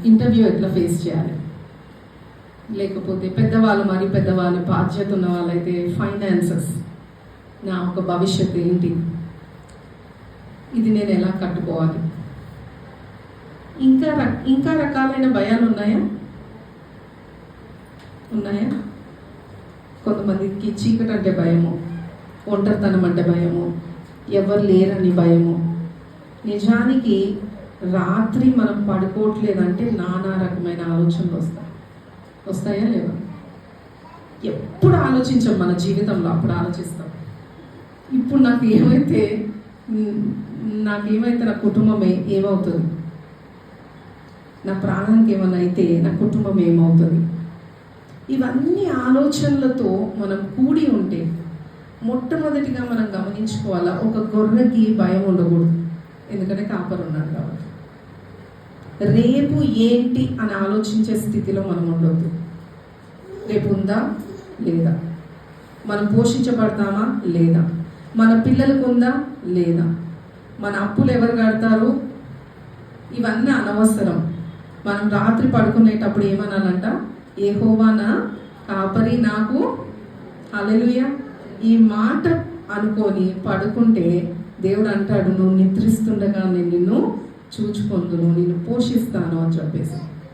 Interview ఎట్లా face చేయాలి, లేకపోతే పెద్దవాళ్ళు బాధ్యత ఉన్న వాళ్ళైతే ఫైనాన్సెస్, నా ఒక భవిష్యత్తు ఏంటి, ఇది నేను ఎలా కట్టుకోవాలి, ఇంకా రకాలైన భయాలు ఉన్నాయా? కొంతమందికి చీకటి అంటే భయము, ఒంటరితనం అంటే భయము, ఎవరు లేరని భయము. నిజానికి రాత్రి మనం పడుకోవట్లేదంటే నానా రకమైన ఆలోచనలు వస్తాయా లేవా? ఎప్పుడు ఆలోచించాం మన జీవితంలో, అప్పుడు ఆలోచిస్తాం. ఇప్పుడు నాకేమైతే నా కుటుంబం ఏమవుతుంది, నా ప్రాణానికి ఏమైనా అయితే నా కుటుంబం ఏమవుతుంది, ఇవన్నీ ఆలోచనలతో మనం కూడి ఉంటే మొట్టమొదటిగా మనం గమనించుకోవాలా, ఒక గొర్రెకి భయం ఉండకూడదు, ఎందుకంటే కాపరి ఉన్నాడు కాబట్టి. రేపు ఏంటి అని ఆలోచించే స్థితిలో మనం ఉండొద్దు. రేపు ఉందా లేదా, మనం పోషించబడతామా లేదా, మన పిల్లలకు ఉందా లేదా, మన అప్పులు ఎవరు కడతారు, ఇవన్నీ అనవసరం. మనం రాత్రి పడుకునేటప్పుడు ఏమనాలంట, యెహోవా నా కాపరి నాకు, హల్లెలూయా, ఈ మాట అనుకొని పడుకుంటే దేవుడు అంటాడు, నువ్వు నిద్రిస్తుండగా నేను నిన్ను చూచుకొందును, నిన్ను పోషిస్తాను అని చెప్పేసి.